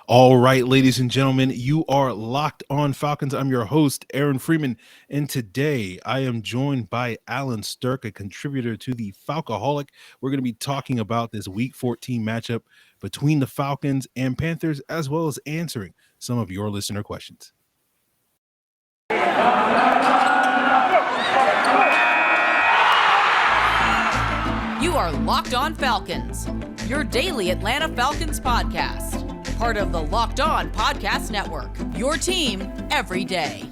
All right, ladies and gentlemen, you are locked on Falcons. I'm your host, Aaron Freeman, and today I am joined by Allen Strk, a contributor to the Falcoholic. We're going to be talking about this Week 14 matchup between the Falcons and Panthers, as well as answering some of your listener questions. You are Locked On Falcons, your daily Atlanta Falcons podcast. Part of the Locked On Podcast Network, your team every day.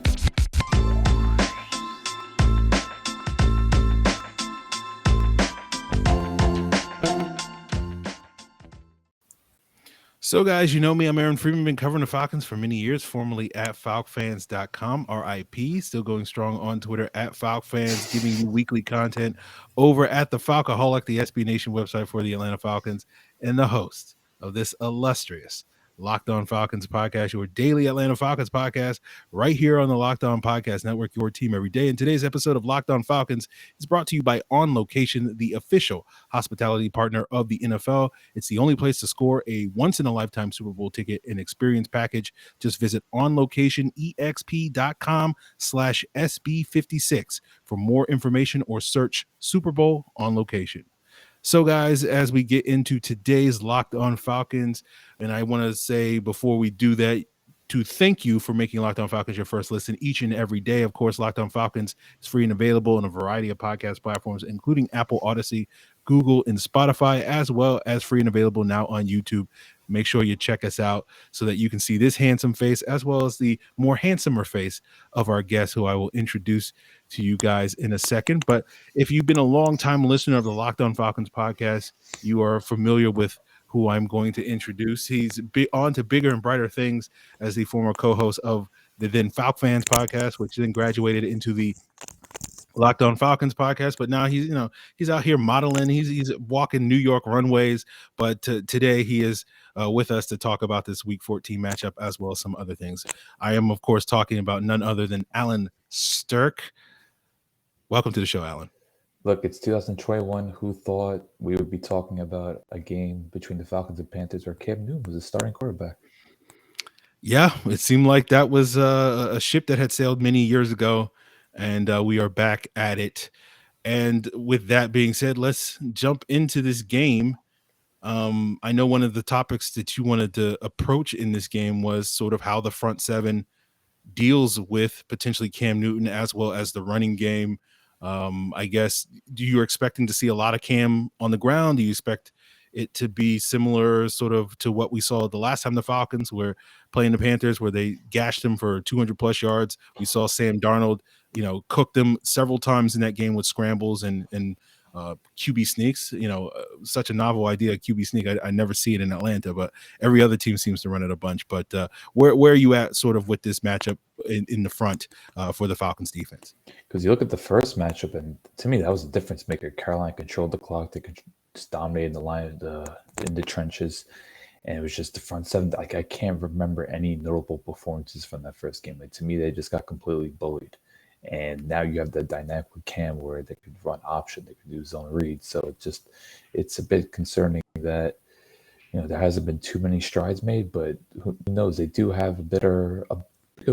So, guys, you know me. I'm Aaron Freeman. Been covering the Falcons for many years, formerly at falcfans.com, RIP. Still going strong on Twitter at falcfans, giving you weekly content over at the Falcoholic, the SB Nation website for the Atlanta Falcons, and the host of this illustrious Locked On Falcons podcast, your daily Atlanta Falcons podcast, right here on the Locked On Podcast Network, your team every day. And today's episode of Locked On Falcons is brought to you by On Location, the official hospitality partner of the NFL. It's the only place to score a once-in-a-lifetime Super Bowl ticket and experience package. Just visit onlocationexp.com/SB56 for more information or search Super Bowl On Location. So, guys, as we get into today's Locked On Falcons, and I want to say before we do that, to thank you for making Locked On Falcons your first listen each and every day. Of course, Locked On Falcons is free and available on a variety of podcast platforms, including Apple, Odyssey, Google, and Spotify, as well as free and available now on YouTube. Make sure you check us out so that you can see this handsome face as well as the more handsomer face of our guest, who I will introduce to you guys in a second. But if you've been a long-time listener of the Locked On Falcons podcast, you are familiar with who I'm going to introduce. He's on to bigger and brighter things as the former co-host of the then Falc Fans podcast, which then graduated into the Locked On Falcons podcast. But now he's out here modeling. He's walking New York runways. But today he is with us to talk about this Week 14 matchup as well as some other things. I am, of course, talking about none other than Allen Strk. Welcome to the show, Allen. Look, it's 2021. Who thought we would be talking about a game between the Falcons and Panthers where Cam Newton was a starting quarterback? Yeah, it seemed like that was a ship that had sailed many years ago, and we are back at it. And with that being said, let's jump into this game. I know one of the topics that you wanted to approach in this game was sort of how the front seven deals with potentially Cam Newton as well as the running game. I guess, do you expecting to see a lot of Cam on the ground? Do you expect it to be similar sort of to what we saw the last time the Falcons were playing the Panthers, where they gashed them for 200 plus yards? We saw Sam Darnold, cook them several times in that game with scrambles and QB sneaks. Such a novel idea, QB sneak. I never see it in Atlanta, but every other team seems to run it a bunch. But where are you at sort of with this matchup in the front for the Falcons defense? Because you look at the first matchup, and to me, that was a difference maker. Carolina controlled the clock. They just dominated the line in the trenches. And it was just the front seven. Like, I can't remember any notable performances from that first game. Like, to me, they just got completely bullied. And now you have the dynamic with Cam where they could run option, they could do zone read. So it's a bit concerning that, there hasn't been too many strides made, but who knows? They do have a bit of a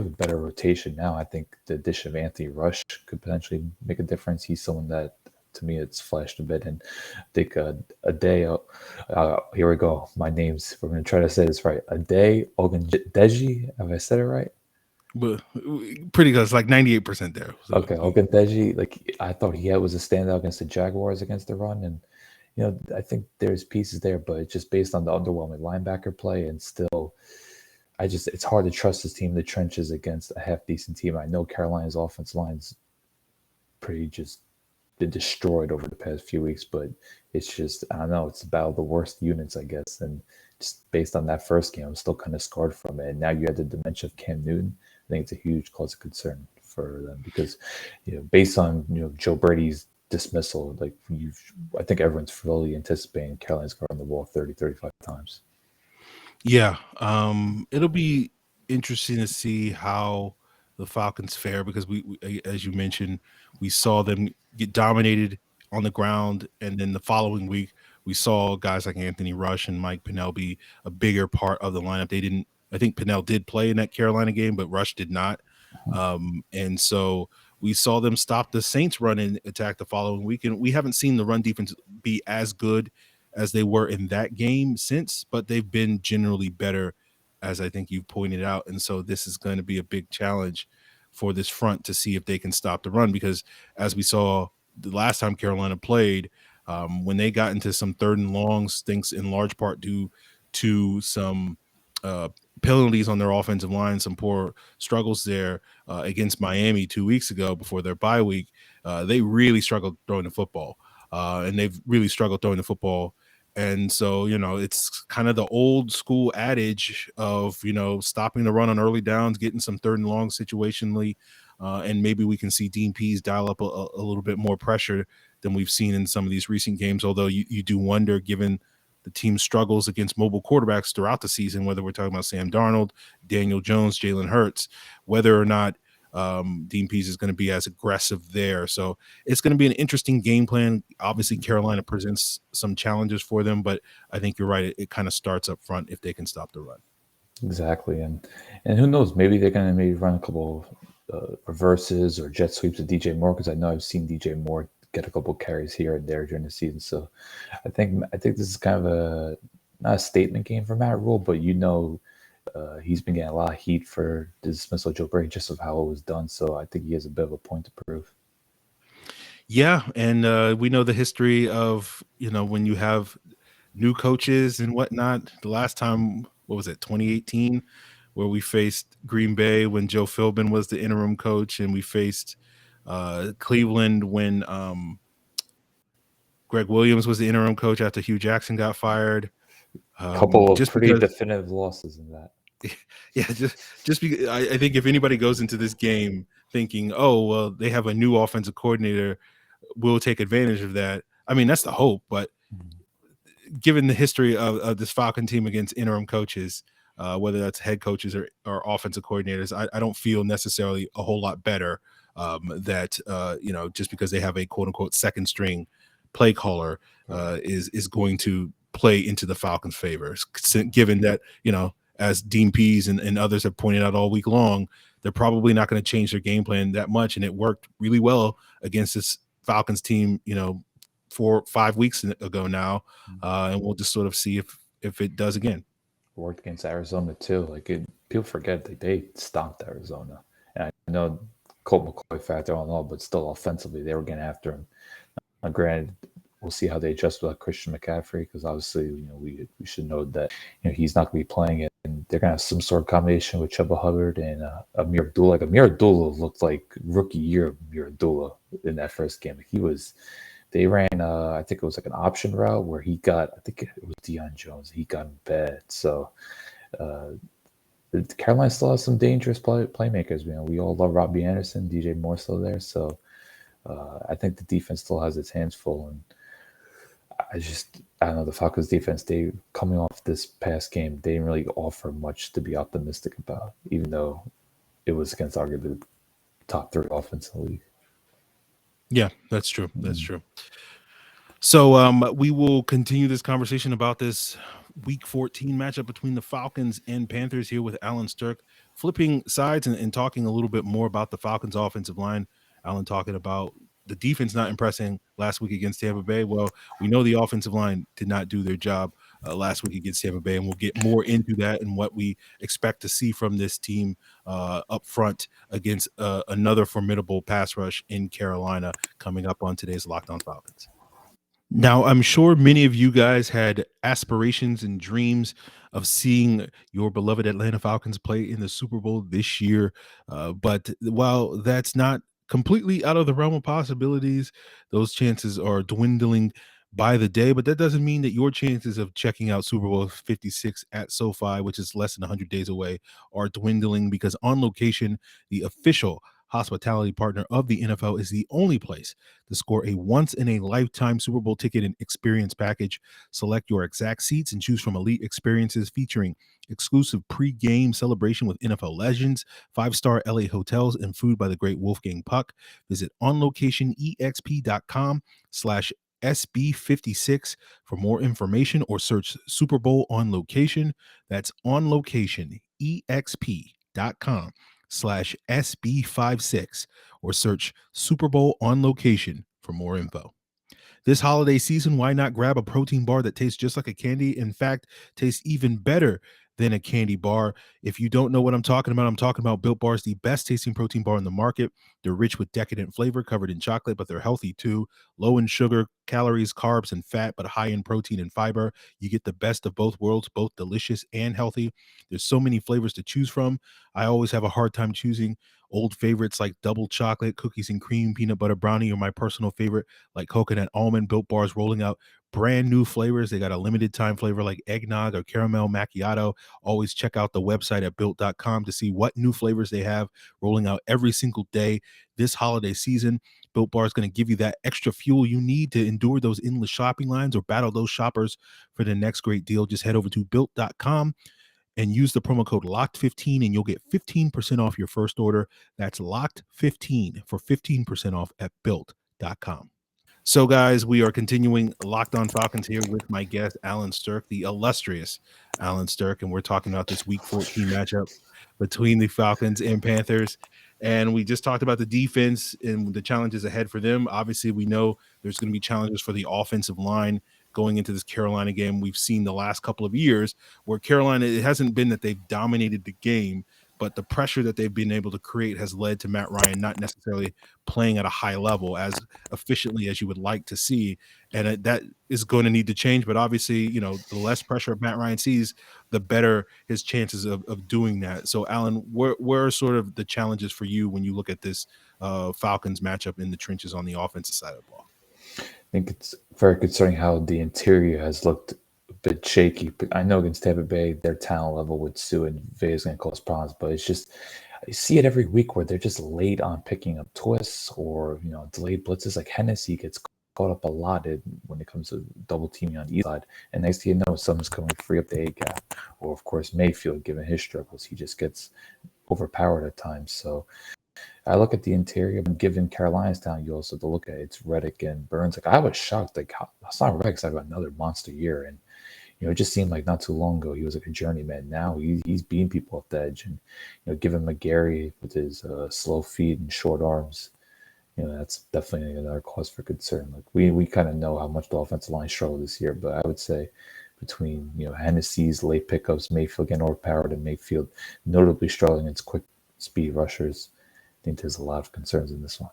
better rotation now. I think the addition of Anthony Rush could potentially make a difference. He's someone that, to me, it's flashed a bit. And I think a day, here we go. My names, we're going to try to say this right. A day, Ogundeji, have I said it right? But pretty good. It's like 98% there. So. Okay, Ogundeji, like, I thought he was a standout against the Jaguars against the run. And, I think there's pieces there, but it's just based on the underwhelming linebacker play. And still, it's hard to trust this team in the trenches against a half-decent team. I know Carolina's offensive line's pretty just been destroyed over the past few weeks, but it's just, I don't know, it's about the worst units, I guess. And just based on that first game, I'm still kind of scarred from it. And now you have the dimension of Cam Newton. I think it's a huge cause of concern for them because, based on, Joe Brady's dismissal, like, I think everyone's fully anticipating Carolina's going to run the ball 30, 35 times. Yeah. It'll be interesting to see how the Falcons fare because we, as you mentioned, we saw them get dominated on the ground. And then the following week, we saw guys like Anthony Rush and Mike Pennell be a bigger part of the lineup. They didn't I think Pennell did play in that Carolina game, but Rush did not. And so we saw them stop the Saints run and attack the following week. And we haven't seen the run defense be as good as they were in that game since, but they've been generally better, as I think you've pointed out. And so this is going to be a big challenge for this front to see if they can stop the run, because as we saw the last time Carolina played, when they got into some third and longs, thanks in large part due to some penalties on their offensive line, some poor struggles there against Miami 2 weeks ago before their bye week, they really struggled throwing the football, and they've really struggled throwing the football. And so, it's kind of the old school adage of, stopping the run on early downs, getting some third and long situationally, and maybe we can see Dean Pease dial up a little bit more pressure than we've seen in some of these recent games. Although you do wonder, given the team's struggles against mobile quarterbacks throughout the season, whether we're talking about Sam Darnold, Daniel Jones, Jalen Hurts, whether or not Dean Pease is going to be as aggressive there. So it's going to be an interesting game plan. Obviously, Carolina presents some challenges for them, but I think you're right. It kind of starts up front if they can stop the run. Exactly. And who knows, maybe they're going to maybe run a couple reverses or jet sweeps of DJ Moore, because I know I've seen DJ Moore get a couple carries here and there during the season. So I think this is kind of not a statement game for Matt Rule, but he's been getting a lot of heat for the dismissal of Joe Brady, just of how it was done. So I think he has a bit of a point to prove. Yeah, and we know the history of, when you have new coaches and whatnot. The last time, what was it, 2018, where we faced Green Bay when Joe Philbin was the interim coach, and we faced Cleveland when Greg Williams was the interim coach after Hugh Jackson got fired. A couple of pretty definitive losses in that. Yeah, just because I think if anybody goes into this game thinking, oh, well, they have a new offensive coordinator, we'll take advantage of that. I mean, that's the hope, but given the history of this Falcon team against interim coaches, whether that's head coaches or offensive coordinators, I don't feel necessarily a whole lot better that just because they have a quote unquote second string play caller is going to play into the Falcons' favor, given that, as Dean Pease and others have pointed out all week long, they're probably not going to change their game plan that much. And it worked really well against this Falcons team, 4 or 5 weeks ago now. And we'll just sort of see if it does again. Worked against Arizona too. People forget that they stomped Arizona. And I know Colt McCoy factor on all, but still offensively, they were getting after him. Now, granted, we'll see how they adjust with Christian McCaffrey, because obviously, we should know that he's not going to be playing it, and they're going to have some sort of combination with Chuba Hubbard and Amir Abdullah. Amir Abdullah looked like rookie year Amir Abdullah in that first game. They ran, I think it was like an option route where he got, I think it was Deion Jones. He got in bed. So Carolina still has some dangerous playmakers. We all love Robbie Anderson, DJ Moore still there. So I think the defense still has its hands full. And I don't know, the Falcons defense, they coming off this past game, they didn't really offer much to be optimistic about, even though it was against arguably the top 3 offense in the league. Yeah, that's true. That's true. So we will continue this conversation about this Week 14 matchup between the Falcons and Panthers here with Allen Strk, flipping sides and talking a little bit more about the Falcons' offensive line. Allen talking about the defense not impressing last week against Tampa Bay. Well, we know the offensive line did not do their job last week against Tampa Bay, and we'll get more into that and what we expect to see from this team up front against another formidable pass rush in Carolina coming up on today's Locked On Falcons. Now, I'm sure many of you guys had aspirations and dreams of seeing your beloved Atlanta Falcons play in the Super Bowl this year, but while that's not completely out of the realm of possibilities, those chances are dwindling by the day. But that doesn't mean that your chances of checking out Super Bowl 56 at SoFi, which is less than 100 days away, are dwindling, because On Location, the official hospitality partner of the NFL, is the only place to score a once-in-a-lifetime Super Bowl ticket and experience package. Select your exact seats and choose from elite experiences featuring exclusive pre-game celebration with NFL legends, 5-star LA hotels, and food by the great Wolfgang Puck. Visit onlocationexp.com/SB56 for more information, or search Super Bowl On Location. That's On Location, betexp.com/SB56 or search Super Bowl on location for more info. This holiday season, why not grab a protein bar that tastes just like a candy? In fact, tastes even better than a candy bar. If you don't know what I'm talking about Built Bars, the best tasting protein bar in the market. They're rich with decadent flavor, covered in chocolate, but they're healthy too. Low in sugar, calories, carbs, and fat, but high in protein and fiber. You get the best of both worlds, both delicious and healthy. There's so many flavors to choose from. I always have a hard time choosing. Old favorites like double chocolate, cookies and cream, peanut butter brownie are my personal favorite, like coconut almond. Built Bars rolling out brand new flavors. They got a limited time flavor like eggnog or caramel macchiato. Always check out the website at built.com to see what new flavors they have rolling out every single day this holiday season. Built Bar is going to give you that extra fuel you need to endure those endless shopping lines or battle those shoppers for the next great deal. Just head over to built.com and use the promo code LOCKED15 and you'll get 15% off your first order. That's LOCKED15 for 15% off at built.com. So, guys, we are continuing Locked On Falcons here with my guest, Allen Strk, the illustrious Allen Strk, and we're talking about this Week 14 matchup between the Falcons and Panthers. And we just talked about the defense and the challenges ahead for them. Obviously, we know there's going to be challenges for the offensive line going into this Carolina game. We've seen the last couple of years where Carolina, it hasn't been that they've dominated the game, but the pressure that they've been able to create has led to Matt Ryan not necessarily playing at a high level as efficiently as you would like to see. And that is going to need to change. But obviously, the less pressure Matt Ryan sees, the better his chances of doing that. So, Allen, where are sort of the challenges for you when you look at this Falcons matchup in the trenches on the offensive side of the ball? I think it's very concerning how the interior has looked a bit shaky. But I know against Tampa Bay, their talent level with Sue and Vea is going to cause problems. But it's just, I see it every week where they're just late on picking up twists or delayed blitzes. Like Hennessy gets caught up a lot when it comes to double teaming on either side. And next thing you know, someone's coming to free up the A gap. Or of course Mayfield, given his struggles, he just gets overpowered at times. So I look at the interior, and given Carolina's down, you also have to look at it's Reddick and Burns. Like I was shocked, like Haason Reddick's having another monster year, and it just seemed like not too long ago he was like a journeyman. Now he's beating people off the edge, and given McGarry with his slow feet and short arms, that's definitely another cause for concern. Like we kind of know how much the offensive line struggled this year, but I would say between Hennessy's late pickups, Mayfield getting overpowered, and Mayfield notably struggling against quick speed rushers, I think there's a lot of concerns in this one.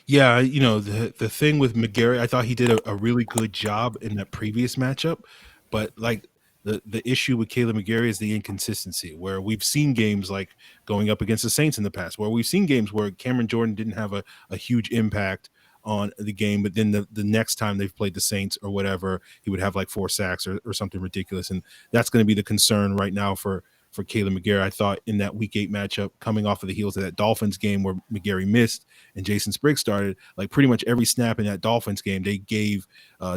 Yeah, the thing with McGarry, I thought he did a really good job in that previous matchup, but like the issue with Caleb McGarry is the inconsistency, where we've seen games like going up against the Saints in the past, where we've seen games where Cameron Jordan didn't have a huge impact on the game, but then the next time they've played the Saints or whatever, he would have like 4 sacks or something ridiculous, and that's going to be the concern right now for Caleb McGarry. I thought in that Week 8 matchup, coming off of the heels of that Dolphins game where McGarry missed and Jason Spriggs started, like pretty much every snap in that Dolphins game, they gave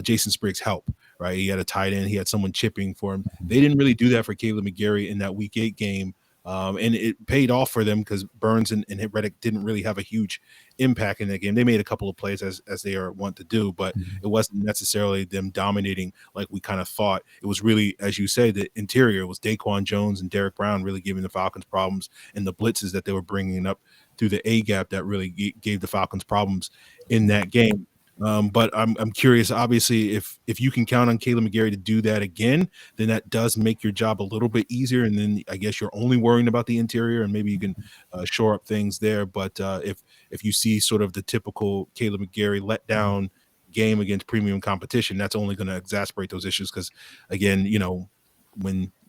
Jason Spriggs help, right? He had a tight end, he had someone chipping for him. They didn't really do that for Caleb McGarry in that Week 8 game. And it paid off for them because Burns and Reddick didn't really have a huge impact in that game. They made a couple of plays as they are wont to do, but it wasn't necessarily them dominating like we kind of thought. It was really, as you say, the interior. It was Daquan Jones and Derek Brown really giving the Falcons problems, and the blitzes that they were bringing up through the A gap that really gave the Falcons problems in that game. But I'm curious, obviously, if you can count on Caleb McGarry to do that again, then that does make your job a little bit easier. And then I guess you're only worrying about the interior, and maybe you can shore up things there. But if you see sort of the typical Caleb McGarry letdown game against premium competition, that's only going to exacerbate those issues. Because again,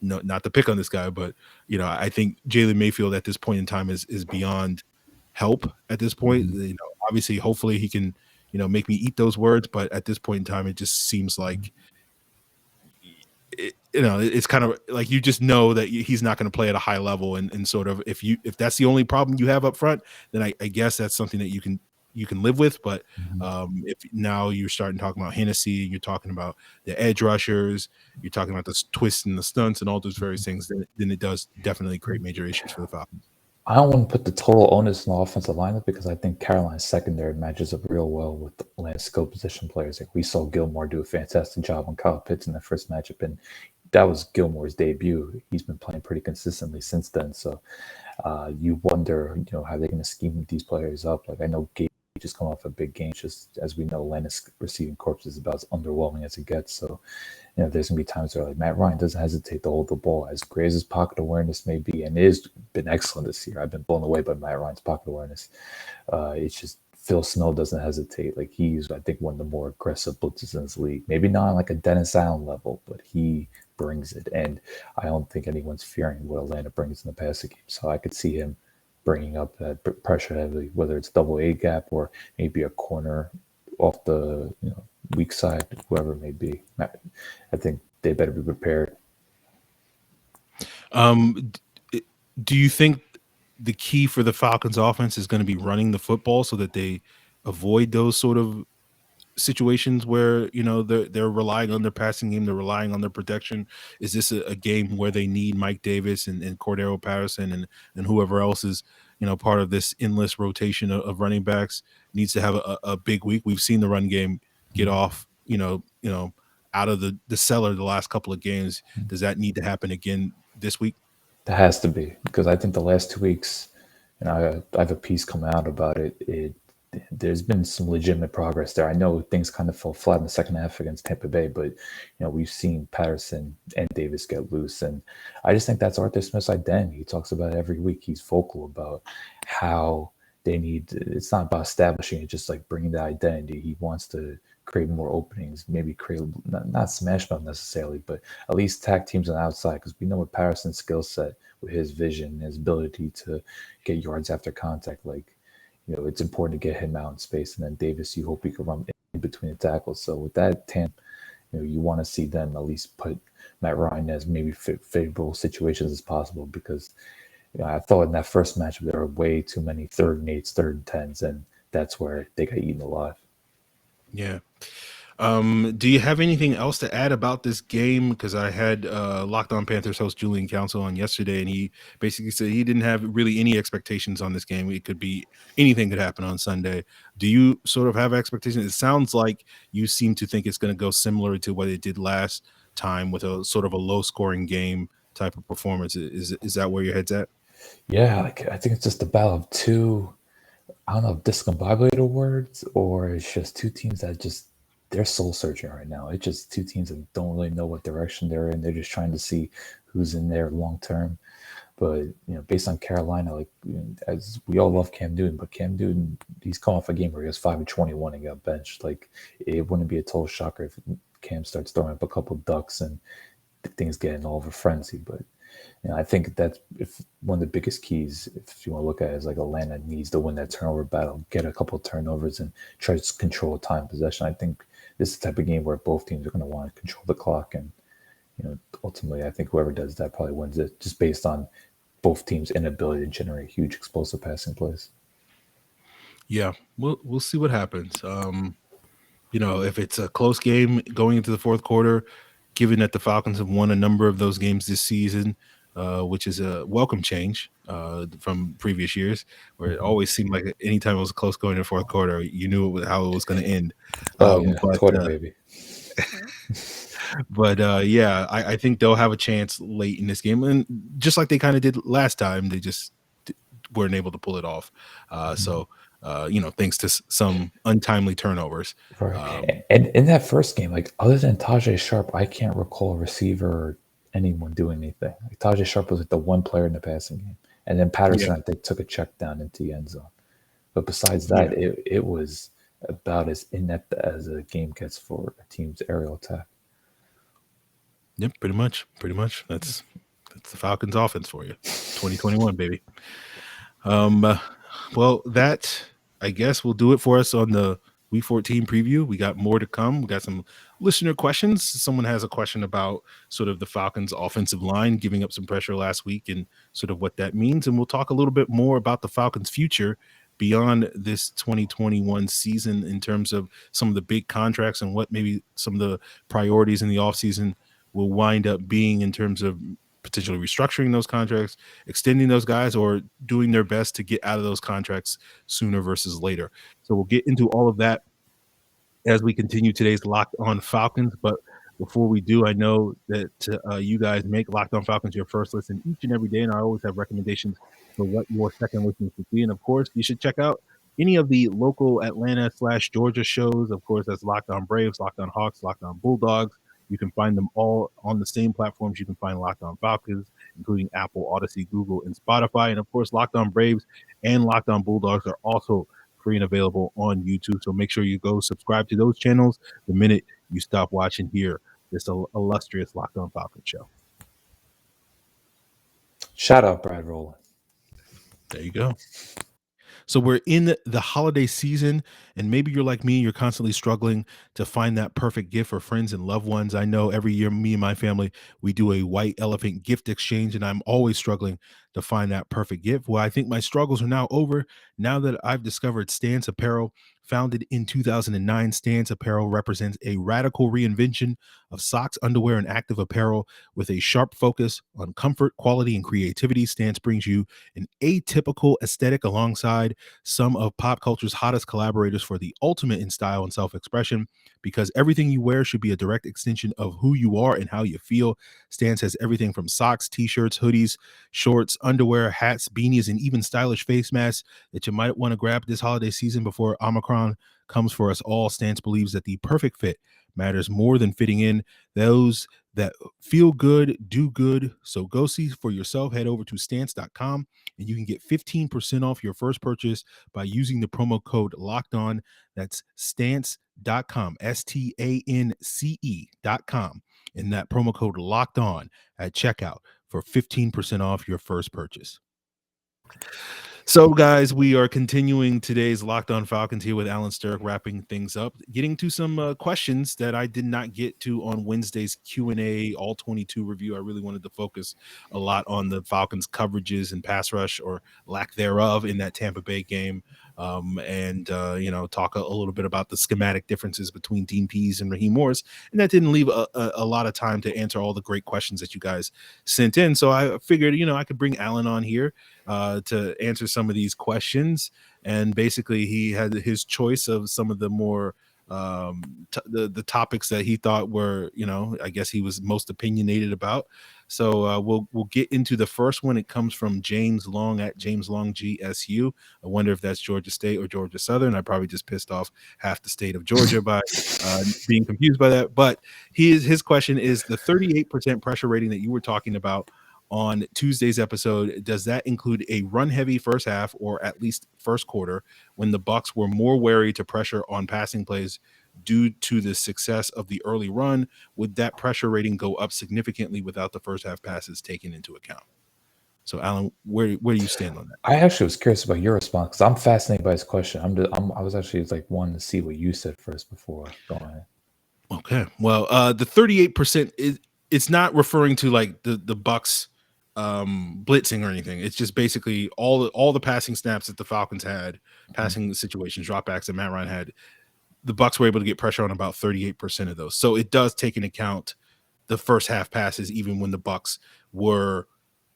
not to pick on this guy, but I think Jalen Mayfield at this point in time is beyond help at this point. Obviously, hopefully he can make me eat those words, but at this point in time, it just seems like, it's kind of like you just know that he's not going to play at a high level, and sort of if that's the only problem you have up front, then I guess that's something that you can live with. But if now you're starting talking about Hennessy, you're talking about the edge rushers, you're talking about the twists and the stunts and all those various things, then it does definitely create major issues for the Falcons. I don't want to put the total onus on the offensive lineup because I think Carolina's secondary matches up real well with the Atlanta's skill position players. Like we saw Gilmore do a fantastic job on Kyle Pitts in the first matchup, and that was Gilmore's debut. He's been playing pretty consistently since then. So you wonder, how they're going to scheme these players up. Like I know Gage just come off a big game. Just as we know, Atlanta's receiving corps is about as underwhelming as it gets. So there's going to be times where like Matt Ryan doesn't hesitate to hold the ball, as great as his pocket awareness may be, and it has been excellent this year. I've been blown away by Matt Ryan's pocket awareness. It's just Phil Snow doesn't hesitate. Like he's, I think, one of the more aggressive blitzers in this league. Maybe not on like a Dennis Allen level, but he brings it. And I don't think anyone's fearing what Atlanta brings in the passing game. So I could see him bringing up that pressure heavily, whether it's double A gap or maybe a corner off the weak side, whoever it may be. I think they better be prepared. Do you think the key for the Falcons offense is going to be running the football so that they avoid those sort of situations where they're relying on their passing game, they're relying on their protection? Is this a game where they need Mike Davis and Cordero Patterson and whoever else is part of this endless rotation of running backs needs to have a big week? We've seen the run game get off out of the cellar the last couple of games. Does that need to happen again this week? That has to be, because I think the last 2 weeks, I have a piece coming out about it. There's been some legitimate progress there. I know things kind of fell flat in the second half against Tampa Bay, but we've seen Patterson and Davis get loose, and I just think that's Arthur Smith's identity. He talks about it every week. He's vocal about how they need. It's not about establishing it, just like bringing the identity. He wants to create more openings, maybe create not smash mouth necessarily, but at least tag teams on the outside, because we know with Patterson's skill set, with his vision, his ability to get yards after contact, it's important to get him out in space. And then Davis, you hope he can run in between the tackles. So with that tandem, you want to see them at least put Matt Ryan as maybe favorable situations as possible, because I thought in that first matchup there were way too many 3rd and 8s, 3rd and 10s, and that's where they got eaten alive. Yeah. Do you have anything else to add about this game? Because I had Locked On Panthers host Julian Council on yesterday, and he basically said he didn't have really any expectations on this game. It could be anything could happen on Sunday. Do you sort of have expectations? It sounds like you seem to think it's going to go similar to what it did last time, with a sort of a low-scoring game type of performance. Is that where your head's at? Yeah, I think it's just a battle of two. I don't know if discombobulated words, or it's just two teams that they're soul searching right now. It's just two teams that don't really know what direction they're in. They're just trying to see who's in there long term. But based on Carolina, as we all love Cam Newton, but Cam Newton, he's come off a game where he was 5-21 and got benched. It wouldn't be a total shocker if Cam starts throwing up a couple ducks and things getting all of a frenzy. But I think that's one of the biggest keys, if you want to look at it, is Atlanta needs to win that turnover battle, get a couple of turnovers, and try to control time possession. I think this is the type of game where both teams are going to want to control the clock, and ultimately, I think whoever does that probably wins it, just based on both teams' inability to generate huge explosive passing plays. Yeah, we'll see what happens. If it's a close game going into the fourth quarter, given that the Falcons have won a number of those games this season, which is a welcome change from previous years, where it always seemed like anytime it was close going to the fourth quarter, you knew how it was going to end. Quarter, baby. But I think they'll have a chance late in this game, and just like they kind of did last time, they just weren't able to pull it off. Thanks to some untimely turnovers. Right. And in that first game, other than Tajay Sharp, I can't recall a receiver or anyone doing anything. Tajay Sharp was the one player in the passing game, and then Patterson, I think, took a check down into the end zone. But besides that, it was about as inept as a game gets for a team's aerial attack. Yep, pretty much. That's the Falcons offense for you. 2021, baby. Well, that, I guess, will do it for us on the Week 14 preview. We got more to come. We got some listener questions. Someone has a question about sort of the Falcons offensive line giving up some pressure last week and sort of what that means. And we'll talk a little bit more about the Falcons' future beyond this 2021 season in terms of some of the big contracts and what maybe some of the priorities in the offseason will wind up being in terms of potentially restructuring those contracts, extending those guys, or doing their best to get out of those contracts sooner versus later. So we'll get into all of that as we continue today's Locked On Falcons. But before we do, I know that you guys make Locked On Falcons your first listen each and every day, and I always have recommendations for what your second listen should be. And of course, you should check out any of the local Atlanta/Georgia shows. Of course, that's Locked On Braves, Locked On Hawks, Locked On Bulldogs. You can find them all on the same platforms. You can find Locked On Falcons, including Apple, Odyssey, Google, and Spotify. And of course, Locked On Braves and Locked On Bulldogs are also free and available on YouTube. So make sure you go subscribe to those channels the minute you stop watching here this illustrious Locked On Falcons show. Shout out Brad Rowland. There you go. So we're in the holiday season, and maybe you're like me, you're constantly struggling to find that perfect gift for friends and loved ones. I know every year, me and my family, we do a white elephant gift exchange, and I'm always struggling to find that perfect gift. Well, I think my struggles are now over now that I've discovered Stance Apparel. Founded in 2009, Stance Apparel represents a radical reinvention of socks, underwear, and active apparel with a sharp focus on comfort, quality, and creativity. Stance brings you an atypical aesthetic alongside some of pop culture's hottest collaborators for the ultimate in style and self-expression, because everything you wear should be a direct extension of who you are and how you feel. Stance has everything from socks, t-shirts, hoodies, shorts, underwear, hats, beanies, and even stylish face masks that you might want to grab this holiday season before Omicron comes for us all. Stance believes that the perfect fit matters more than fitting in. Those that feel good do good. So go see for yourself. Head over to stance.com and you can get 15% off your first purchase by using the promo code Locked On. That's stance.com, STANCE.com, and that promo code Locked On at checkout for 15% off your first purchase. So, guys, we are continuing today's Locked On Falcons here with Allen Strk, wrapping things up, getting to some questions that I did not get to on Wednesday's Q&A All 22 review. I really wanted to focus a lot on the Falcons' coverages and pass rush or lack thereof in that Tampa Bay game, and talk a little bit about the schematic differences between Dean Pease and Raheem Morris. And that didn't leave a lot of time to answer all the great questions that you guys sent in. So I figured, I could bring Allen on here to answer some of these questions, and basically he had his choice of some of the more the topics that he thought were, I guess he was most opinionated about. So we'll get into the first one. It comes from James Long at James Long GSU. I wonder if that's Georgia State or Georgia Southern. I probably just pissed off half the state of Georgia by being confused by that. But his question is the 38% pressure rating that you were talking about on Tuesday's episode. Does that include a run-heavy first half or at least first quarter when the Bucs were more wary to pressure on passing plays due to the success of the early run? Would that pressure rating go up significantly without the first half passes taken into account? So, Allen, where do you stand on that? I actually was curious about your response because I'm fascinated by his question. I was actually wanting to see what you said first before going ahead. Okay. Well, the 38% it's not referring to like the Bucs blitzing or anything. It's just basically all the passing snaps that the Falcons had, passing situations, dropbacks that Matt Ryan had. The Bucs were able to get pressure on about 38% of those. So it does take into account the first half passes, even when the Bucs were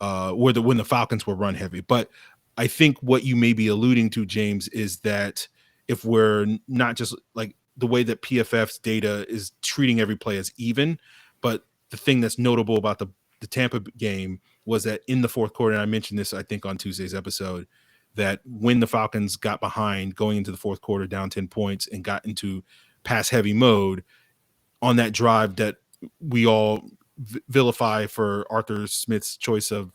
when the Falcons were run heavy. But I think what you may be alluding to, James, is that if we're not just like the way that PFF's data is treating every play as even, but the thing that's notable about the Tampa game was that in the fourth quarter, and I mentioned this, I think, on Tuesday's episode, that when the Falcons got behind going into the fourth quarter down 10 points and got into pass heavy mode on that drive that we all vilify for Arthur Smith's choice of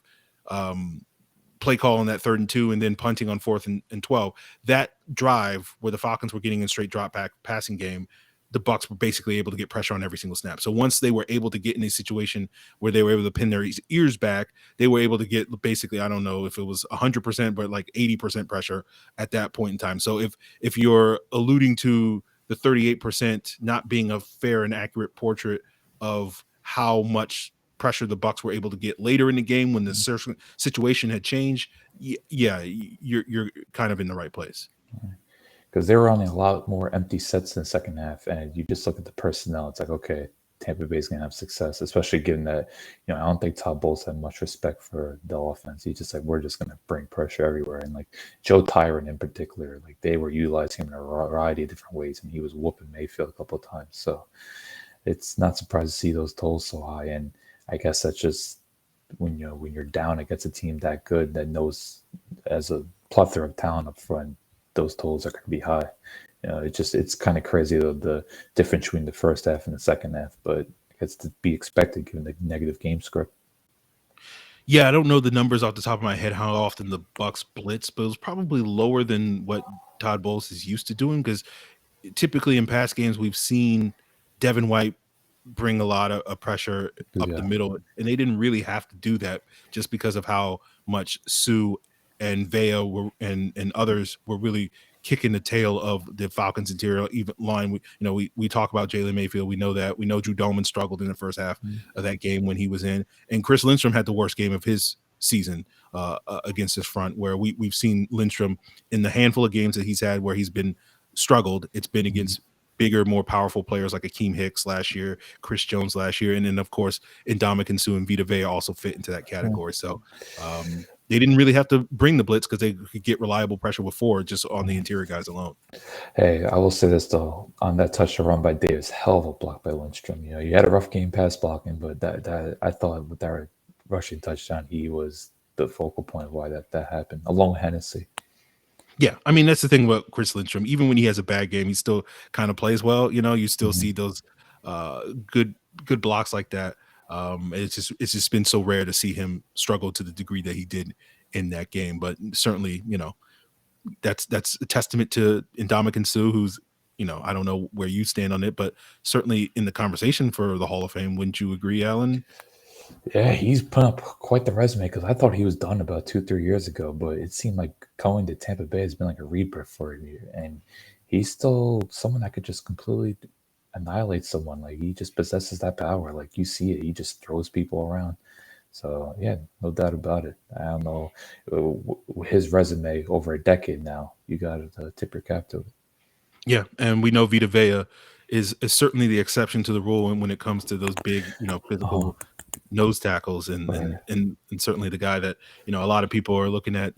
play call on that 3rd and 2 and then punting on 4th and 12, that drive where the Falcons were getting in straight drop back passing game, the Bucs were basically able to get pressure on every single snap. So once they were able to get in a situation where they were able to pin their ears back, they were able to get basically, I don't know if it was 100%, but like 80% pressure at that point in time. So if you're alluding to the 38% not being a fair and accurate portrait of how much pressure the Bucs were able to get later in the game when the situation had changed, yeah, you're kind of in the right place. Because they were running a lot more empty sets in the second half, and you just look at the personnel. It's like, okay, Tampa Bay's going to have success, especially given that, I don't think Todd Bowles had much respect for the offense. He's just like, we're just going to bring pressure everywhere. And like Joe Tyron in particular, like they were utilizing him in a variety of different ways, and he was whooping Mayfield a couple of times. So it's not surprised to see those totals so high. And I guess that's just when you're down against a team that good that knows as a plethora of talent up front, those totals are going to be high. It's kind of crazy the difference between the first half and the second half, but it's to be expected given the negative game script. Yeah, I don't know the numbers off the top of my head how often the Bucks blitz, but it was probably lower than what Todd Bowles is used to doing, because typically in past games we've seen Devin White bring a lot of pressure up the middle, and they didn't really have to do that just because of how much Sue and Vea were and others were really kicking the tail of the Falcons interior even line. We talk about Jalen Mayfield. We know that. We know Drew Dolman struggled in the first half of that game when he was in, and Chris Lindstrom had the worst game of his season against this front, where we've seen Lindstrom in the handful of games that he's had where he's been struggled. It's been against bigger, more powerful players like Akeem Hicks last year, Chris Jones last year, and then of course Ndamukong Suh and Vita Vea also fit into that category. So they didn't really have to bring the blitz because they could get reliable pressure with Ford just on the interior guys alone. Hey, I will say this though, on that touchdown run by Davis, hell of a block by Lindstrom. You had a rough game pass blocking, but that I thought with that rushing touchdown, he was the focal point of why that happened, along with Hennessy. Yeah, I mean, that's the thing about Chris Lindstrom. Even when he has a bad game, he still kind of plays well. You still see those good blocks like that. It's just been so rare to see him struggle to the degree that he did in that game. But certainly, that's a testament to Ndamukong Suh, who's, I don't know where you stand on it, but certainly in the conversation for the Hall of Fame. Wouldn't you agree, Alan? Yeah, he's put up quite the resume, because I thought he was done about 2-3 years ago, but it seemed like going to Tampa Bay has been like a rebirth for him, and he's still someone that could just completely annihilate someone. Like, he just possesses that power. Like, you see it, he just throws people around. So yeah, no doubt about it. I don't know, his resume over a decade now, you got to tip your cap to it. Yeah, and we know Vita Vea is certainly the exception to the rule when it comes to those big, physical nose tackles, and certainly the guy that a lot of people are looking at,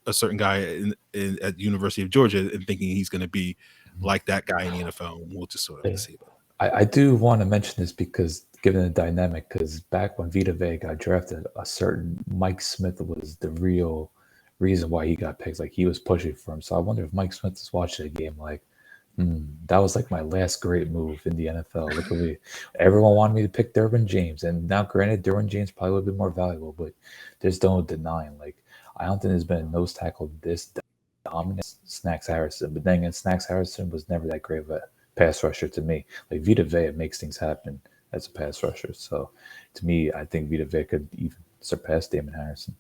a certain guy at the University of Georgia and thinking he's going to be like that guy in the NFL. We'll just sort of see about it. I do want to mention this because given the dynamic, because back when Vita Vea got drafted, a certain Mike Smith was the real reason why he got picked. Like, he was pushing for him. So I wonder if Mike Smith is watching the game like, that was like my last great move in the NFL. Look at me. Everyone wanted me to pick Derwin James. And now, granted, Derwin James probably would have been more valuable, but there's no denying. Like, I don't think there's been a nose tackle this dominant Snacks Harrison. But then again, Snacks Harrison was never that great of a pass rusher to me. Like, Vita Vea makes things happen as a pass rusher. So to me, I think Vita Vea could even surpass Damon Harrison.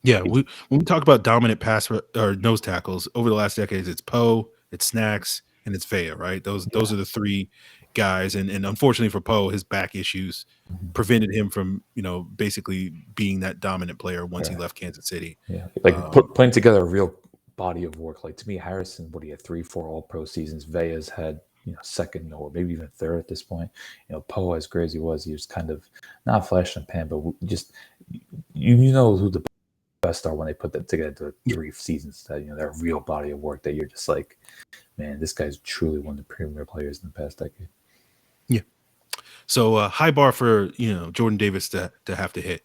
Yeah, when we talk about dominant pass or nose tackles over the last decades, it's Poe, it's Snacks, and it's Vea, right? Those are the three guys, and unfortunately for Poe, his back issues prevented him from basically being that dominant player once he left Kansas City. Yeah, like putting together a real body of work. Like, to me, Harrison, he had 3-4 All-Pro seasons. Vea's had second or maybe even third at this point. Poe, as great as he was kind of not flash in the pan, but just you know who the best are when they put that together. 3 seasons that that real body of work that you're just like, man, this guy's truly one of the premier players in the past decade. Yeah. So high bar for Jordan Davis to have to hit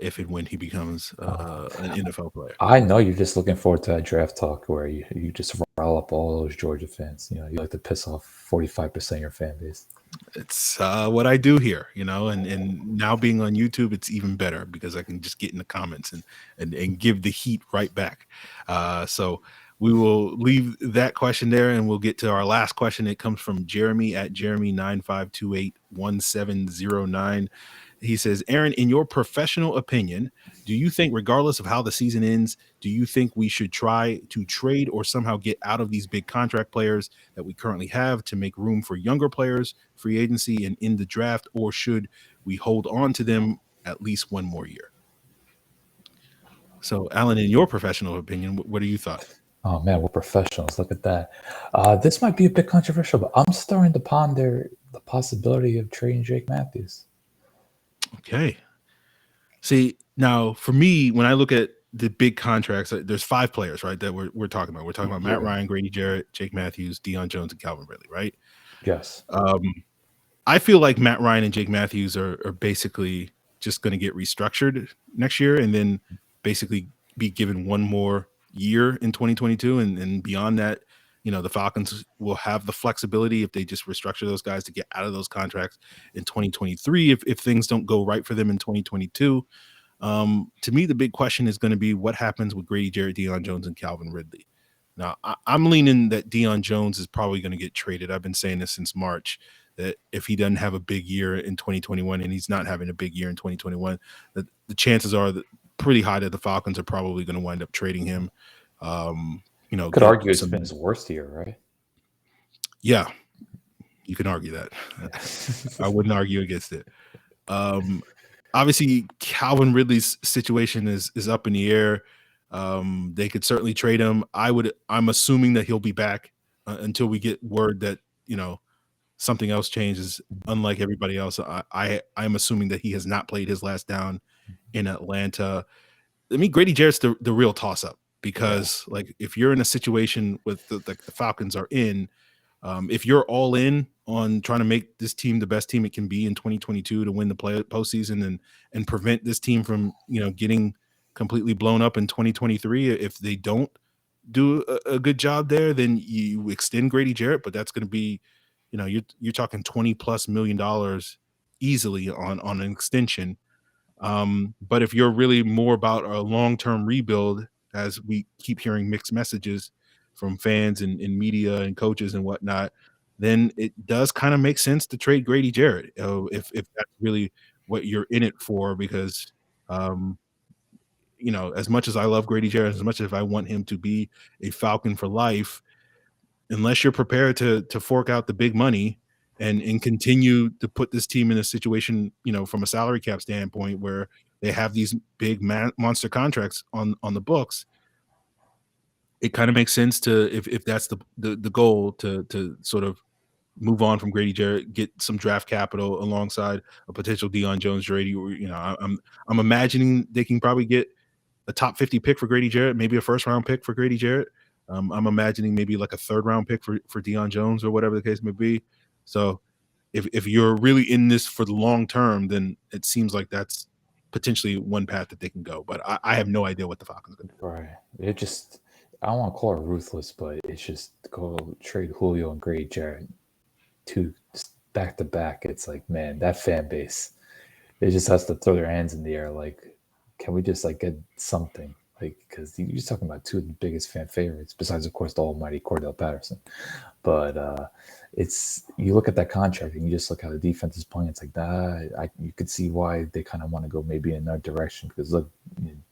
if and when he becomes an NFL player. I know you're just looking forward to that draft talk where you just rile up all those Georgia fans. You like to piss off 45% of your fan base. It's what I do here, and now being on YouTube, it's even better because I can just get in the comments and give the heat right back. So we will leave that question there, and we'll get to our last question. It comes from Jeremy at Jeremy95281709. He says, Aaron, in your professional opinion, do you think, regardless of how the season ends, do you think we should try to trade or somehow get out of these big contract players that we currently have to make room for younger players, free agency, and in the draft, or should we hold on to them at least one more year? So, Alan, in your professional opinion, what are you thought? Oh, man, we're professionals. Look at that. This might be a bit controversial, but I'm starting to ponder the possibility of trading Jake Matthews. Okay. See, now for me, when I look at the big contracts, there's 5 players, right, that we're talking about. We're talking about Matt Ryan, Grady, Jarrett, Jake Matthews, Deion Jones, and Calvin Ridley, right? Yes. I feel like Matt Ryan and Jake Matthews are basically just going to get restructured next year and then basically be given one more year in 2022. And beyond that, the Falcons will have the flexibility if they just restructure those guys to get out of those contracts in 2023 if things don't go right for them in 2022. To me, the big question is going to be what happens with Grady Jarrett, Deion Jones, and Calvin Ridley. Now, I'm leaning that Deion Jones is probably going to get traded. I've been saying this since March, that if he doesn't have a big year in 2021, and he's not having a big year in 2021, that the chances are that pretty high that the Falcons are probably going to wind up trading him. Could argue it's been his worst year, right? Yeah, you can argue that. I wouldn't argue against it. Obviously, Calvin Ridley's situation is up in the air. They could certainly trade him. I'm assuming that he'll be back until we get word that something else changes. Unlike everybody else, I'm assuming that he has not played his last down in Atlanta. I mean, Grady Jarrett's the real toss up because like if you're in a situation with the Falcons are in, if you're all in on trying to make this team the best team it can be in 2022 to win the postseason and prevent this team from getting completely blown up in 2023, if they don't do a good job there, then you extend Grady Jarrett, but that's going to be, you're talking $20+ million easily on an extension. But if you're really more about a long-term rebuild, as we keep hearing mixed messages from fans and media and coaches and whatnot, then it does kind of make sense to trade Grady Jarrett if that's really what you're in it for. Because as much as I love Grady Jarrett, as much as I want him to be a Falcon for life, unless you're prepared to fork out the big money and continue to put this team in a situation, from a salary cap standpoint where they have these big monster contracts on the books, it kind of makes sense to, if that's the goal, to sort of move on from Grady Jarrett, get some draft capital alongside a potential Deion Jones trade. I'm imagining they can probably get a top 50 pick for Grady Jarrett, maybe a first round pick for Grady Jarrett. I'm imagining maybe like a third round pick for Deion Jones or whatever the case may be. So if you're really in this for the long term, then it seems like that's potentially one path that they can go. But I have no idea what the Falcons are going to do. Right. I don't want to call it ruthless, but it's just go trade Julio and Grady Jarrett back to back. It's like, man, that fan base, it just has to throw their hands in the air. Like, can we just get something? Like, because you're talking about two of the biggest fan favorites, besides, of course, the almighty Cordell Patterson. But you look at that contract and you just look how the defense is playing. It's like that. You could see why they kind of want to go maybe in another direction. Because look,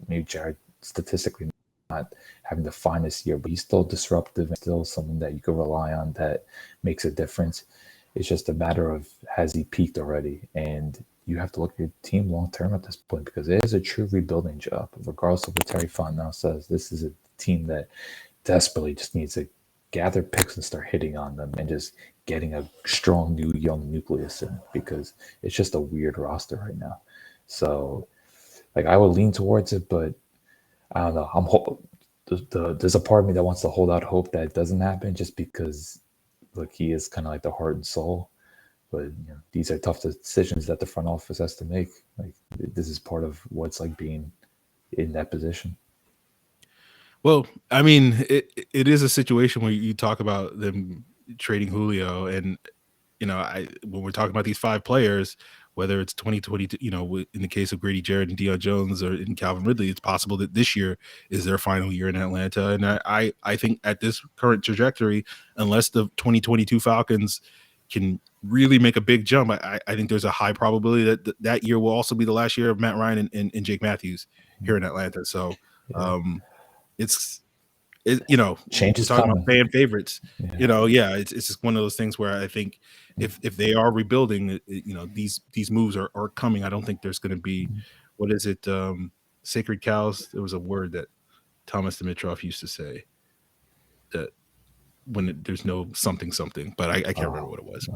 maybe Jarrett statistically not having the finest year, but he's still disruptive and still someone that you could rely on that makes a difference. It's just a matter of, has he peaked already? And you have to look at your team long term at this point, because it is a true rebuilding job. Regardless of what Terry Fontenot says, this is a team that desperately just needs to gather picks and start hitting on them and just getting a strong new young nucleus in, because it's just a weird roster right now. So I would lean towards it, but I don't know. There's a part of me that wants to hold out hope that it doesn't happen, just because look, he is kind of like the heart and soul. But these are tough decisions that the front office has to make. This is part of what's like being in that position. Well, I mean, it is a situation where you talk about them trading Julio, and when we're talking about these five players, whether it's 2022, in the case of Grady Jarrett and Deion Jones, or in Calvin Ridley, it's possible that this year is their final year in Atlanta. And I think at this current trajectory, unless the 2022 Falcons can really make a big jump, I think there's a high probability that year will also be the last year of Matt Ryan and Jake Matthews here in Atlanta. So changes talking coming. about fan favorites. It's just one of those things where I think if they are rebuilding, these moves are coming. I don't think there's going to be, what is it, sacred cows. There was a word that Thomas Dimitroff used to say, that when there's no something, but I can't remember what it was.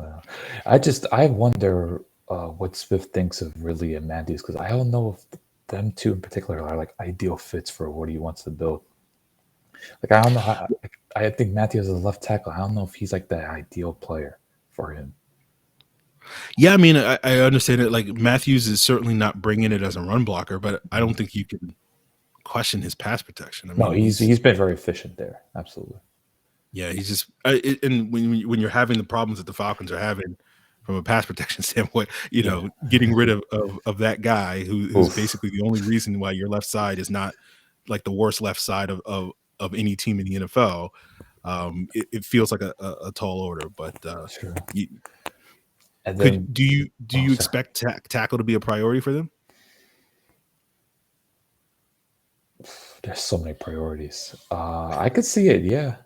I wonder what Swift thinks of Ridley and Matthews, because I don't know if them two in particular are like ideal fits for what he wants to build. I don't know how. I think Matthews is a left tackle. I don't know if he's like the ideal player for him. Yeah, I mean, I understand it. Like Matthews is certainly not bringing it as a run blocker, but I don't think you can question his pass protection. I No, mean, he's been very efficient there. Absolutely. yeah, he's just and when you're having the problems that the Falcons are having from a pass protection standpoint, getting rid of that guy who's Oof. basically the only reason why your left side is not like the worst left side of any team in the NFL. It feels like a tall order, but Sure. you, And then, do you sorry. expect tackle to be a priority for them? There's so many priorities. I could see it, yeah.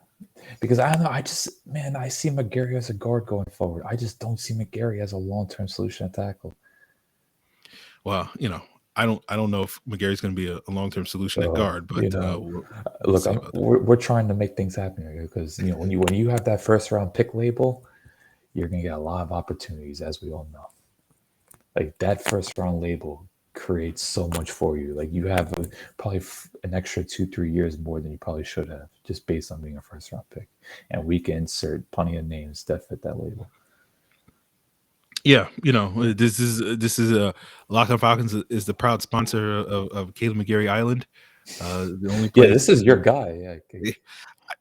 Because I don't know. I see McGarry as a guard going forward. I just don't see McGarry as a long-term solution at tackle. Well, I don't know if McGarry's going to be a long-term solution at guard, but we'll Look, see about that. we're trying to make things happen here because when you have that first round pick label, you're gonna get a lot of opportunities, as we all know. Like that first round label creates so much for you. Like you have probably an extra 2-3 years more than you probably should have, just based on being a first round pick. And we can insert plenty of names that fit that label. Yeah, this is a Locked On Falcons is the proud sponsor of Caleb McGarry Island. The only place. Yeah, this is your guy. Yeah,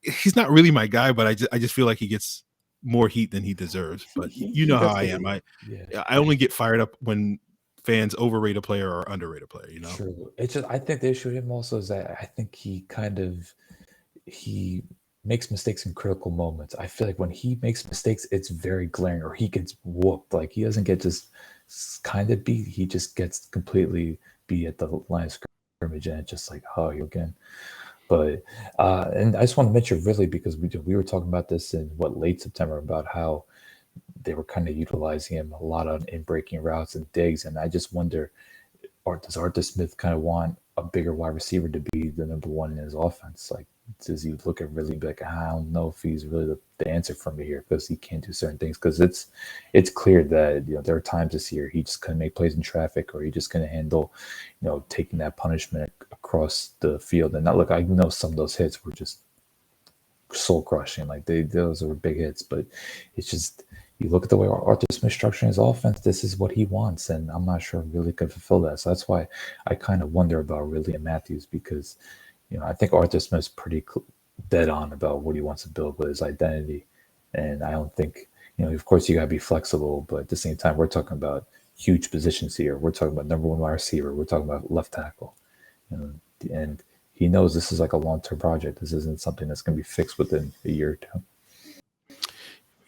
he's not really my guy, but I just feel like he gets more heat than he deserves. But you know how I am. I only get fired up when fans overrate a player or underrate a player. True. It's just I think the issue with him also is that I think he makes mistakes in critical moments. I feel like when he makes mistakes, it's very glaring, or he gets whooped. Like he doesn't get just kind of beat; he just gets completely beat at the line of scrimmage, and it's just like, oh, you again. But and I just want to mention Ridley because we were talking about this in late September about how they were kind of utilizing him a lot in breaking routes and digs, and I just wonder, does Arthur Smith kind of want a bigger wide receiver to be the number one in his offense? Like, does he look at Ridley and be like, I don't know if he's really the answer for me here because he can't do certain things? Because it's clear that there are times this year he just couldn't make plays in traffic, or he just couldn't handle taking that punishment across the field. And look, I know some of those hits were just soul crushing, like those were big hits, but it's just, you look at the way Arthur Smith structuring his offense, this is what he wants, and I'm not sure Ridley could fulfill that. So that's why I kind of wonder about Ridley and Matthews, because I think Arthur Smith's pretty dead on about what he wants to build with his identity, and I don't think of course you got to be flexible, but at the same time we're talking about huge positions here. We're talking about number one wide receiver. We're talking about left tackle, and he knows this is like a long-term project. This isn't something that's going to be fixed within a year or two.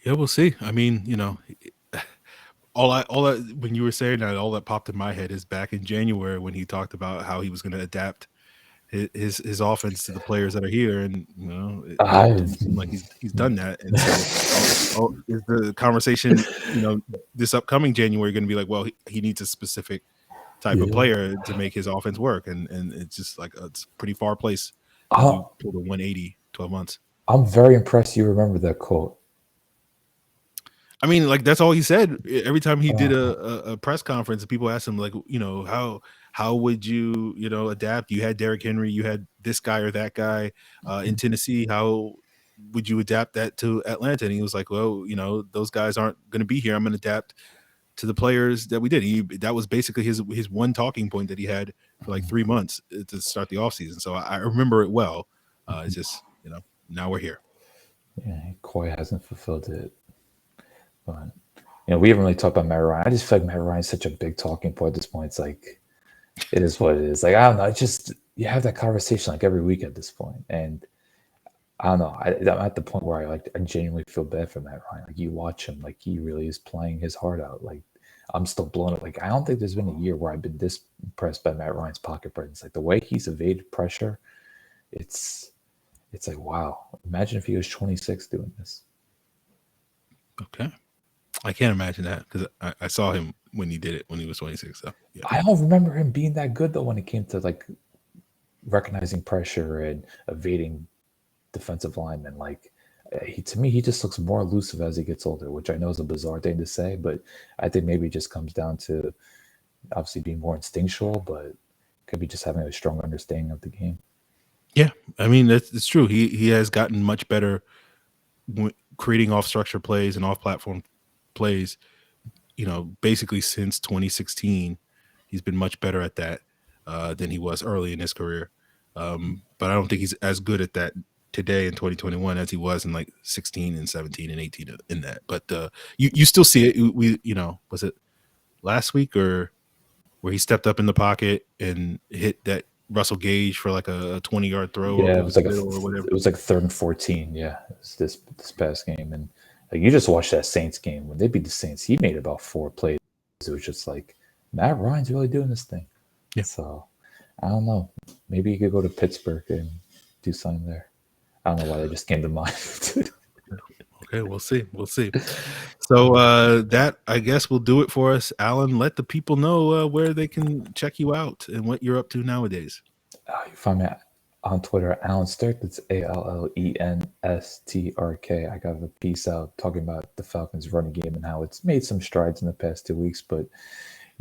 Yeah, we'll see. I mean, all that when you were saying that, all that popped in my head is back in January when he talked about how he was going to adapt his offense to the players that are here, and it doesn't seem like he's done that. And so, is the conversation, this upcoming January going to be like, well, he needs a specific type of player to make his offense work, and it's just like it's a pretty far place. Pulled a 180, 12 months. I'm very impressed you remember that quote. I mean, like that's all he said. Every time he did a press conference, people asked him, like, how would you, adapt? You had Derrick Henry, you had this guy or that guy in Tennessee. How would you adapt that to Atlanta? And he was like, well, those guys aren't going to be here. I'm going to adapt to the players that we did. That was basically his one talking point that he had for like 3 months to start the offseason. So I remember it well. It's just, now we're here. Yeah, Koi hasn't fulfilled it. But we haven't really talked about Matt Ryan. I just feel like Matt Ryan's such a big talking point at this point. It's like, it is what it is. Like, I don't know. It's just, you have that conversation like every week at this point. And I don't know. I'm at the point where I genuinely feel bad for Matt Ryan. Like, you watch him, like he really is playing his heart out. Like, I'm still blown up. Like, I don't think there's been a year where I've been this impressed by Matt Ryan's pocket presence. Like, the way he's evaded pressure, it's like, wow. Imagine if he was 26 doing this. Okay. I can't imagine that because I saw him when he did it when he was 26. So yeah. I don't remember him being that good though when it came to like recognizing pressure and evading defensive linemen. Like to me, he just looks more elusive as he gets older, which I know is a bizarre thing to say, but I think maybe it just comes down to obviously being more instinctual, but could be just having a strong understanding of the game. Yeah, I mean it's true. He has gotten much better creating off structure plays and off platform plays, basically since 2016, he's been much better at that than he was early in his career. But I don't think he's as good at that today in 2021 as he was in like 16 and 17 and 18 in that. But you still see it. Was it last week or where he stepped up in the pocket and hit that Russell Gage for like a 20-yard throw? Yeah, it was like or whatever. It was like 3rd and 14. Yeah, it was this past game, and like, you just watched that Saints game when they beat the Saints. He made about 4 plays. It was just like Matt Ryan's really doing this thing. Yeah. So I don't know. Maybe he could go to Pittsburgh and do something there. I don't know why that just came to mind. Okay, we'll see. So that, I guess, will do it for us. Alan, let the people know where they can check you out and what you're up to nowadays. You find me on Twitter, Allen Strk. That's ALLENSTRK. I got a piece out talking about the Falcons' running game and how it's made some strides in the past 2 weeks. But,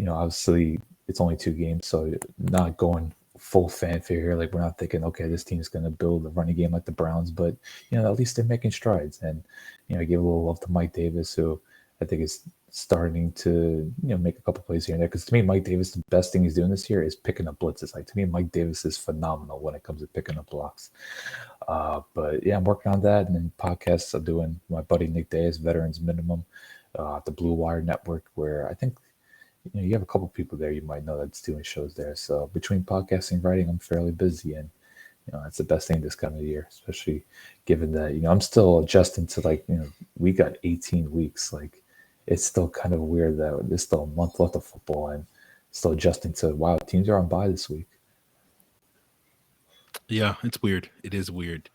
obviously it's only 2 games, so not going full fanfare here. Like, we're not thinking, okay, this team's going to build a running game like the Browns, but at least they're making strides. And I give a little love to Mike Davis, who I think is starting to make a couple plays here and there. Because to me, Mike Davis, the best thing he's doing this year is picking up blitzes. Like, to me, Mike Davis is phenomenal when it comes to picking up blocks. But yeah, I'm working on that. And then podcasts I'm doing my buddy Nick Diaz, Veterans Minimum, at the Blue Wire Network, where I think you have a couple people there you might know that's doing shows there. So between podcasting and writing, I'm fairly busy, and that's the best thing this coming year, especially given that I'm still adjusting to, like, we got 18 weeks. Like, it's still kind of weird that there's still a month left of football and still adjusting to, wow, teams are on bye this week. Yeah, it's weird. It is weird.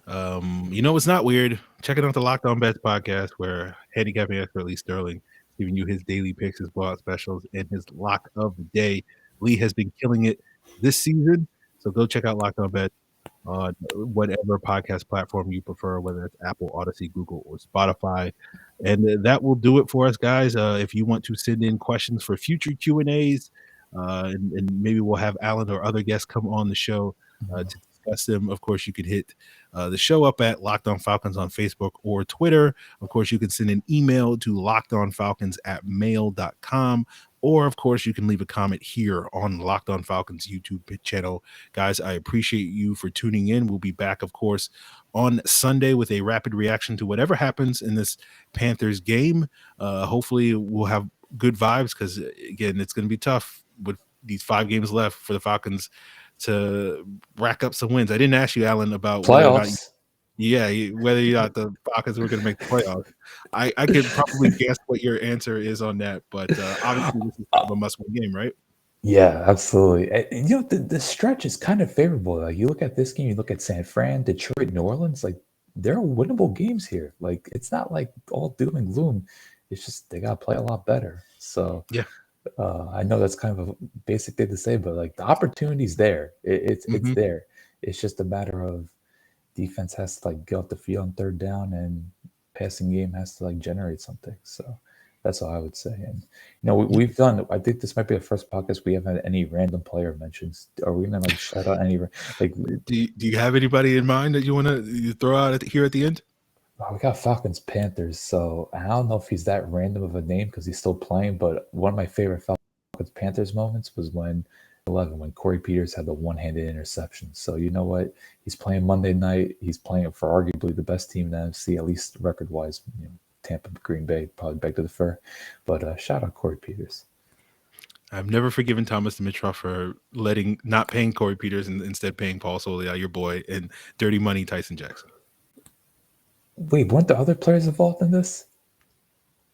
It's not weird. Checking out the Locked On Bets podcast, where handicapping expert Lee Sterling giving you his daily picks, his blowout specials, and his lock of the day. Lee has been killing it this season, so go check out Locked On Bets on whatever podcast platform you prefer, whether it's Apple, Odyssey, Google, or Spotify. And that will do it for us, guys. If you want to send in questions for future Q&As, and maybe we'll have Alan or other guests come on the show to discuss them. Of course, you could hit the show up at Locked On Falcons on Facebook or Twitter. Of course, you can send an email to lockedonfalcons@mail.com. Or, of course, you can leave a comment here on Locked On Falcons YouTube channel. Guys, I appreciate you for tuning in. We'll be back, of course, on Sunday with a rapid reaction to whatever happens in this Panthers game. Hopefully, we'll have good vibes because, again, it's going to be tough with these 5 games left for the Falcons to rack up some wins. I didn't ask you, Alan, about playoffs. Whether you thought the Falcons were going to make the playoffs. I could probably guess what your answer is on that, but obviously this is kind of a must-win game, right? Yeah, absolutely. And, the stretch is kind of favorable. Like, you look at this game, you look at San Fran, Detroit, New Orleans. Like, they're winnable games here. Like, it's not like all doom and gloom. It's just they got to play a lot better. So yeah. I know that's kind of a basic thing to say, but like, the opportunity's there. It's there. It's just a matter of defense has to like get off the field on 3rd down, and passing game has to like generate something. So that's all I would say. And we've done. I think this might be the first podcast we haven't had any random player mentions. Are we gonna like shout out any? Like, do you have anybody in mind that you want to throw out here at the end? We got Falcons Panthers, so I don't know if he's that random of a name because he's still playing. But one of my favorite Falcons Panthers moments was when Corey Peters had the one-handed interception. So you know what? He's playing Monday night. He's playing for arguably the best team in the NFC, at least record-wise. Tampa, Green Bay, probably beg to differ. But shout out Corey Peters. I've never forgiven Thomas Dimitroff for not paying Corey Peters and instead paying Paul Solia, your boy, and dirty money Tyson Jackson. Wait, weren't the other players involved in this?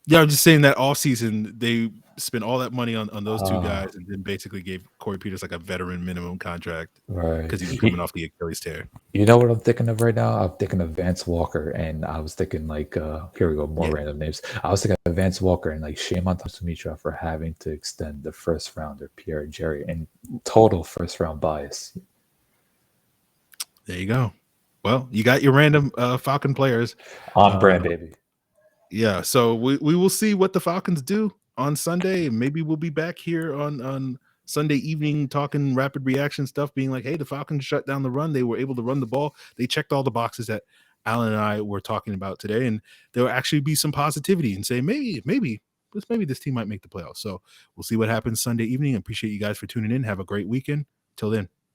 Yeah, I'm just saying that all season they spent all that money on those 2 guys, and then basically gave Corey Peters like a veteran minimum contract, right? Because he's coming off the Achilles tear. You know what I'm thinking of right now? I'm thinking of Vance Walker, and I was thinking like, here we go, more random names. I was thinking of Vance Walker, and like, shame on Thomas Dimitroff for having to extend the 1st rounder Pierre Jarrett, and total 1st round bias. There you go. Well, you got your random Falcon players on brand, baby. Yeah, so we will see what the Falcons do on Sunday. Maybe we'll be back here on Sunday evening talking rapid reaction stuff, being like, hey, the Falcons shut down the run. They were able to run the ball. They checked all the boxes that Alan and I were talking about today, and there will actually be some positivity and say maybe maybe this team might make the playoffs. So we'll see what happens Sunday evening. Appreciate you guys for tuning in. Have a great weekend. Till then.